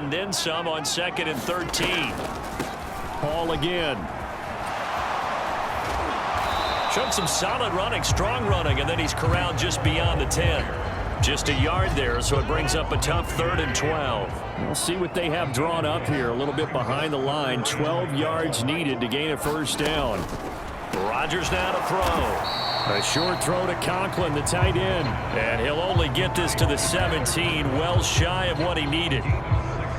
and then some on 2nd and 13. Ball again. Showed some solid running, strong running, and then he's corralled just beyond the 10. Just a yard there, so it brings up a tough 3rd and 12. We'll see what they have drawn up here. A little bit behind the line. 12 yards needed to gain a first down. Rodgers now to throw. A short throw to Conklin, the tight end. And he'll only get this to the 17, well shy of what he needed.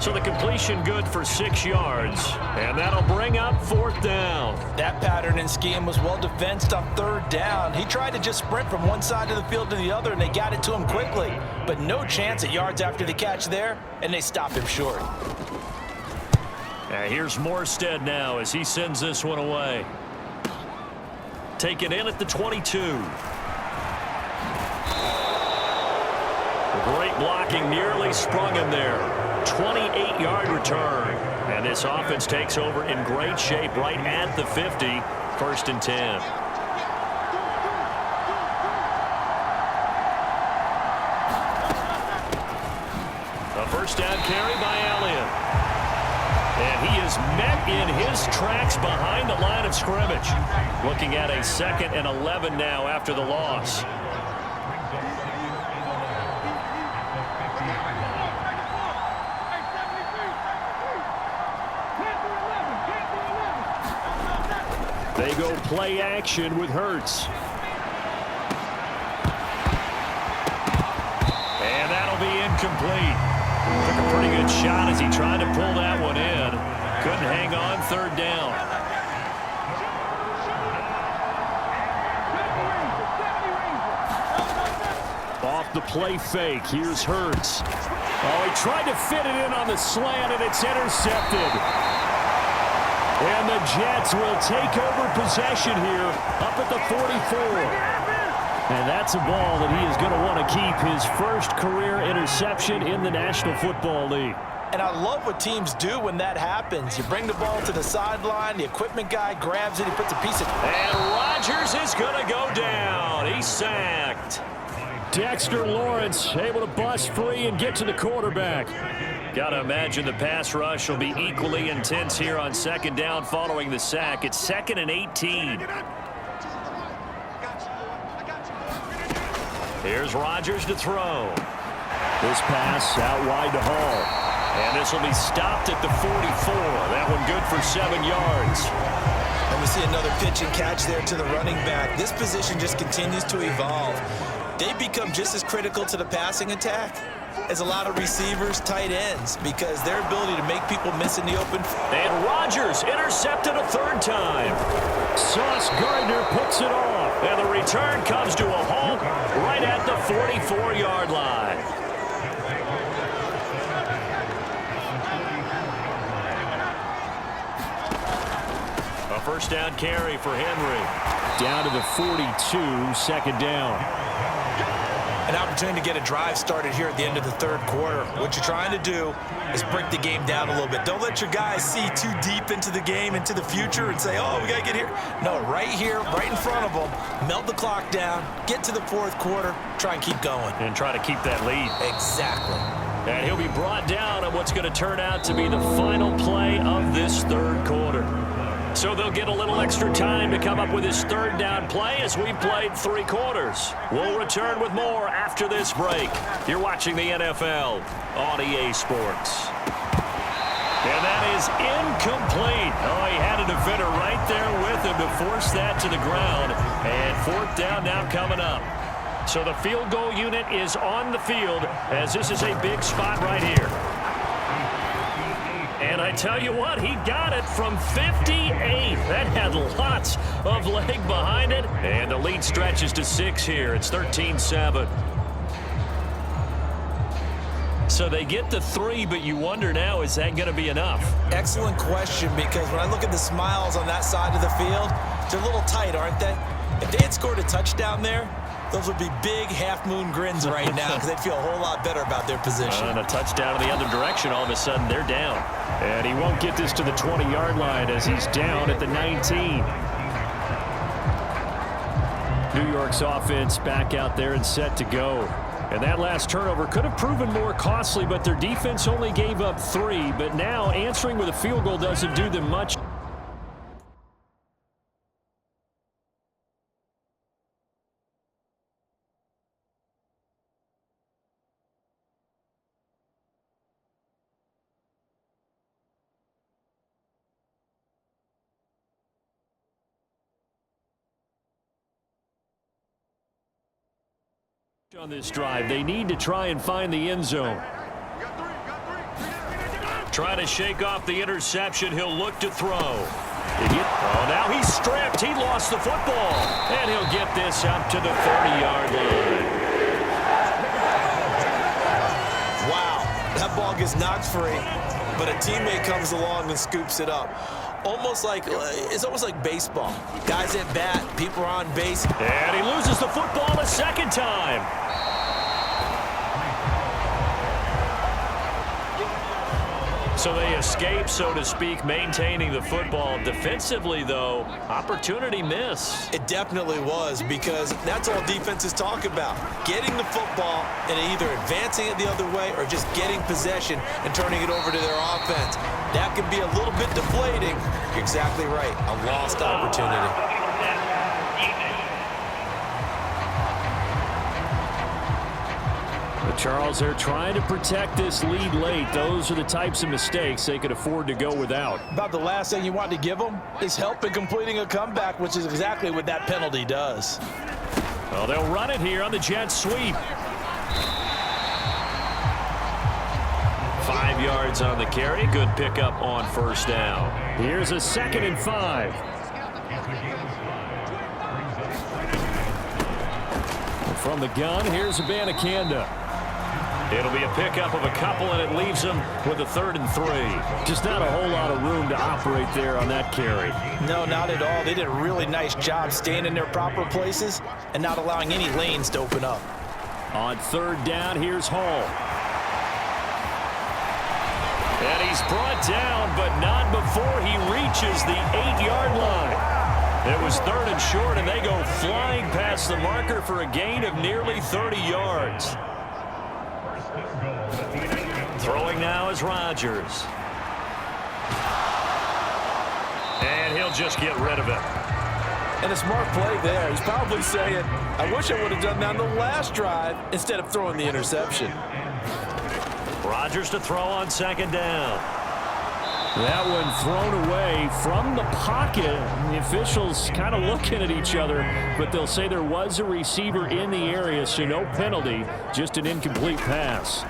So the completion good for 6 yards. And that'll bring up 4th down. That pattern and scheme was well defensed on 3rd down. He tried to just sprint from one side of the field to the other, and they got it to him quickly. But no chance at yards after the catch there, and they stopped him short. And here's Morstead now as he sends this one away. Take it in at the 22. Great blocking, nearly sprung him there. 28-yard return. And this offense takes over in great shape right at the 50. 1st and 10. A first down carry by Elliott. And he is met in his tracks behind the line of scrimmage. Looking at a 2nd and 11 now after the loss. They go play action with Hurts. And that'll be incomplete. Took a pretty good shot as he tried to pull that one in. Couldn't hang on 3rd down. Off the play fake. Here's Hurts. Oh, he tried to fit it in on the slant, and it's intercepted. And the Jets will take over possession here up at the 44. And that's a ball that he is going to want to keep, his first career interception in the National Football League. And I love what teams do when that happens. You bring the ball to the sideline, the equipment guy grabs it, he puts a piece of... And Rodgers is going to go down. He's sacked. Dexter Lawrence able to bust free and get to the quarterback. Got to imagine the pass rush will be equally intense here on 2nd down following the sack. It's 2nd and 18. Here's Rodgers to throw. This pass out wide to Hall. And this will be stopped at the 44. That one good for 7 yards. And we see another pitch and catch there to the running back. This position just continues to evolve. They become just as critical to the passing attack as a lot of receivers, tight ends, because their ability to make people miss in the open. And Rodgers intercepted a 3rd time. Sauce Gardner picks it off. And the return comes to a halt right at the 44-yard line. A first down carry for Henry. Down to the 42, 2nd down. An opportunity to get a drive started here at the end of the 3rd quarter. What you're trying to do is break the game down a little bit. Don't let your guys see too deep into the game, into the future, and say, oh, we got to get here. No, right here, right in front of them, melt the clock down, get to the 4th quarter, try and keep going. And try to keep that lead. Exactly. And he'll be brought down on what's going to turn out to be the final play of this 3rd quarter. So they'll get a little extra time to come up with his 3rd down play as we played 3 quarters. We'll return with more after this break. You're watching the NFL on EA Sports. And that is incomplete. Oh, he had a defender right there with him to force that to the ground. And 4th down now coming up. So the field goal unit is on the field as this is a big spot right here. And I tell you what, he got it from 58. That had lots of leg behind it. And the lead stretches to 6 here. It's 13-7. So they get the 3, but you wonder now, is that going to be enough? Excellent question, because when I look at the smiles on that side of the field, they're a little tight, aren't they? If they had scored a touchdown there, those would be big half-moon grins right now because they'd feel a whole lot better about their position. And a touchdown in the other direction, all of a sudden they're down. And he won't get this to the 20-yard line as he's down at the 19. New York's offense back out there and set to go. And that last turnover could have proven more costly, but their defense only gave up 3. But now answering with a field goal doesn't do them much. On this drive, they need to try and find the end zone. Trying to shake off the interception. He'll look to throw. Oh, now he's stripped. He lost the football. And he'll get this out to the 30-yard line. Wow, that ball gets knocked free, but a teammate comes along and scoops it up. It's almost like baseball. Guys at bat, people are on base. And he loses the football a second time. So they escape, so to speak, maintaining the football. Defensively, though, opportunity miss. It definitely was, because that's all defenses talk about. Getting the football and either advancing it the other way or just getting possession and turning it over to their offense. That can be a little bit deflating. You're exactly right. A lost opportunity. But Charles, they're trying to protect this lead late. Those are the types of mistakes they could afford to go without. About the last thing you want to give them is help in completing a comeback, which is exactly what that penalty does. Well, they'll run it here on the jet sweep. 5 yards on the carry. Good pickup on first down. Here's a 2nd and 5. From the gun, here's Abanikanda. It'll be a pickup of a couple, and it leaves them with a 3rd and 3. Just not a whole lot of room to operate there on that carry. No, not at all. They did a really nice job staying in their proper places and not allowing any lanes to open up. On 3rd down, here's Hall. And he's brought down, but not before he reaches the 8-yard line. It was 3rd and short, and they go flying past the marker for a gain of nearly 30 yards. Throwing now is Rodgers. And he'll just get rid of it. And a smart play there. He's probably saying, I wish I would have done that on the last drive instead of throwing the interception. Rodgers to throw on 2nd down. That one thrown away from the pocket. The officials kind of looking at each other, but they'll say there was a receiver in the area, so no penalty, just an incomplete pass.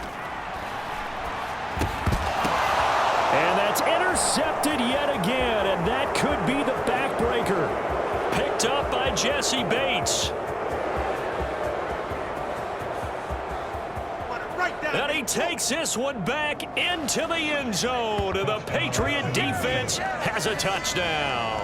And that's intercepted yet again, and that could be the backbreaker. Picked up by Jesse Bates. And he takes this one back into the end zone. And the Patriot defense has a touchdown.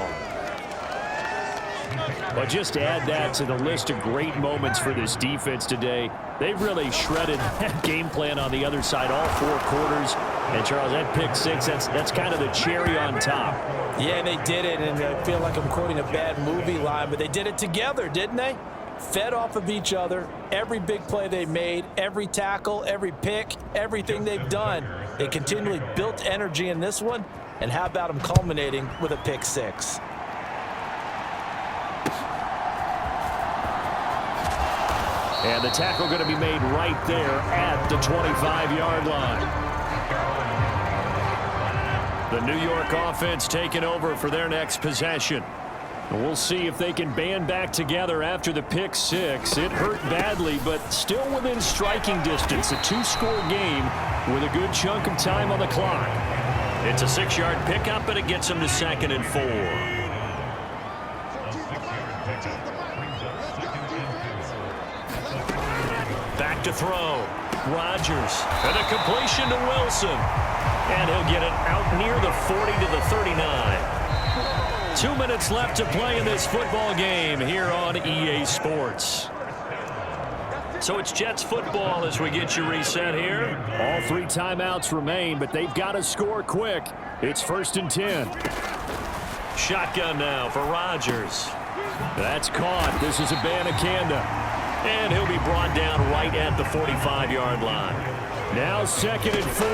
Well, just to add that to the list of great moments for this defense today, they've really shredded that game plan on the other side all 4 quarters. And, Charles, that pick 6, that's kind of the cherry on top. Yeah, they did it, and I feel like I'm quoting a bad movie line, but they did it together, didn't they? Fed off of each other, every big play they made, every tackle, every pick, everything they've done. They continually built energy in this one, and how about them culminating with a pick 6? And the tackle going to be made right there at the 25-yard line. The New York offense taking over for their next possession. We'll see if they can band back together after the pick 6. It hurt badly, but still within striking distance. A 2-score game with a good chunk of time on the clock. It's a 6-yard pickup, and it gets them to 2nd and 4. Back to throw. Rodgers. And a completion to Wilson. And he'll get it out near the 40 to the 39. 2 minutes left to play in this football game here on EA Sports. So it's Jets football as we get you reset here. All 3 timeouts remain, but they've got to score quick. It's 1st and 10. Shotgun now for Rodgers. That's caught. This is Abanikanda. And he'll be brought down right at the 45-yard line. Now 2nd and 4.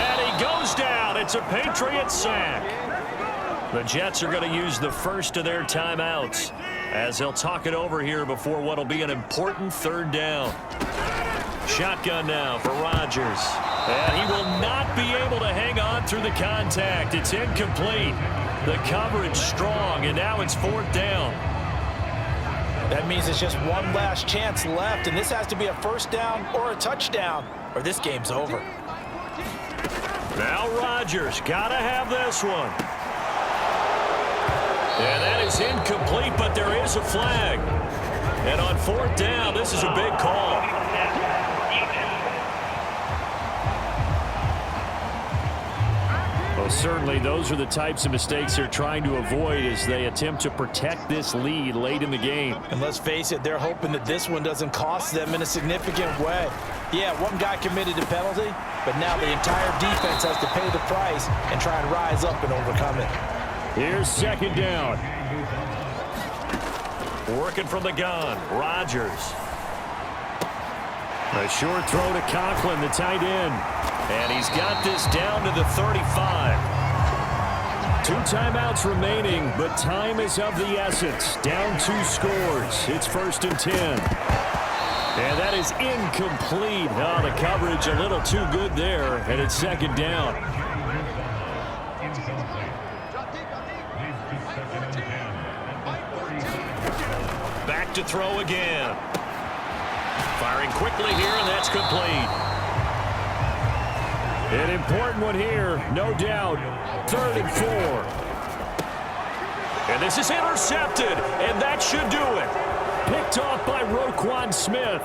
And he goes down. It's a Patriot sack. The Jets are going to use the first of their timeouts as they'll talk it over here before what will be an important 3rd down. Shotgun now for Rodgers. And he will not be able to hang on through the contact. It's incomplete. The coverage strong, and now it's 4th down. That means it's just one last chance left, and this has to be a 1st down or a touchdown, or this game's over. Now Rodgers, got to have this one. And that is incomplete, but there is a flag. And on 4th down, this is a big call. Well, certainly those are the types of mistakes they're trying to avoid as they attempt to protect this lead late in the game. And let's face it, they're hoping that this one doesn't cost them in a significant way. Yeah, one guy committed a penalty, but now the entire defense has to pay the price and try and rise up and overcome it. Here's 2nd down. Working from the gun, Rodgers. A short throw to Conklin, the tight end. And he's got this down to the 35. 2 timeouts remaining, but time is of the essence. Down 2 scores. It's 1st and 10. And that is incomplete. Oh, the coverage a little too good there, and it's 2nd down. Back to throw again. Firing quickly here, and that's complete. An important one here, no doubt. 3rd and 4. And this is intercepted, and that should do it. Picked off by Roquan Smith.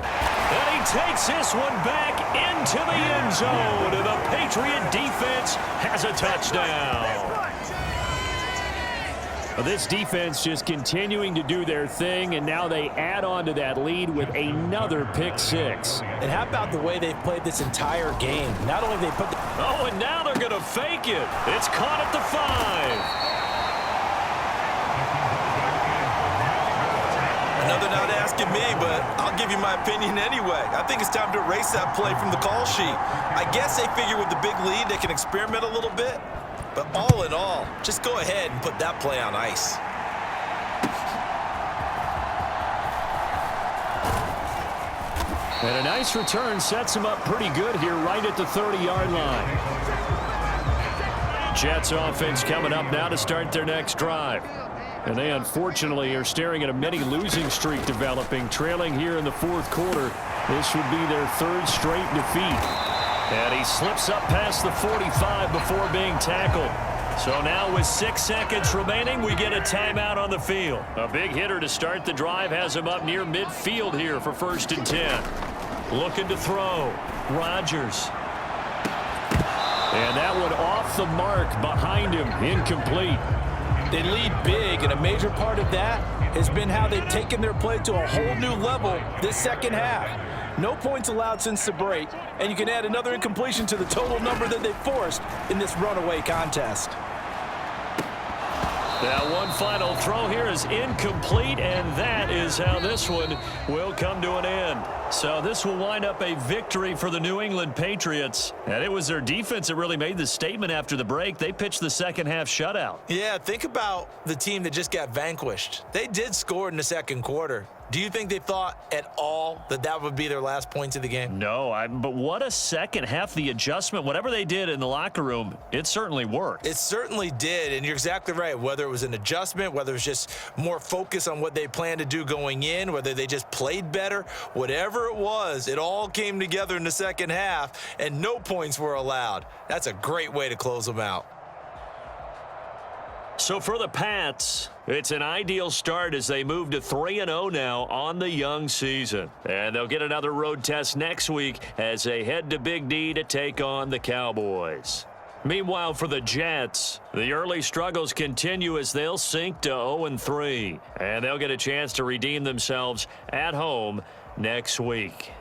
And he takes this one back into the end zone, and the Patriot defense has a touchdown. This defense just continuing to do their thing, and now they add on to that lead with another pick 6. And how about the way they've played this entire game? Not only they put the... Oh, and now they're going to fake it. It's caught at the 5. Another not asking me, but I'll give you my opinion anyway. I think it's time to erase that play from the call sheet. I guess they figure with the big lead they can experiment a little bit. But all in all, just go ahead and put that play on ice. And a nice return sets him up pretty good here right at the 30-yard line. Jets offense coming up now to start their next drive. And they unfortunately are staring at a mini losing streak developing, trailing here in the 4th quarter. This would be their 3rd straight defeat. And he slips up past the 45 before being tackled. So now with 6 seconds remaining, we get a timeout on the field. A big hitter to start the drive has him up near midfield here for 1st and 10. Looking to throw. Rodgers. And that one off the mark behind him. Incomplete. They lead big, and a major part of that has been how they've taken their play to a whole new level this 2nd half. No points allowed since the break, and you can add another incompletion to the total number that they forced in this runaway contest. That one final throw here is incomplete, and that is how this one will come to an end. So this will wind up a victory for the New England Patriots. And it was their defense that really made the statement after the break. They pitched the 2nd half shutout. Yeah, think about the team that just got vanquished. They did score in the 2nd quarter. Do you think they thought at all that that would be their last points of the game? No, but what a 2nd half. The adjustment, whatever they did in the locker room, it certainly worked. It certainly did, and you're exactly right. Whether it was an adjustment, whether it was just more focus on what they planned to do going in, whether they just played better, whatever it was, it all came together in the 2nd half, and no points were allowed. That's a great way to close them out. So for the Pats, it's an ideal start as they move to 3-0 now on the young season. And they'll get another road test next week as they head to Big D to take on the Cowboys. Meanwhile, for the Jets, the early struggles continue as they'll sink to 0-3. And they'll get a chance to redeem themselves at home next week.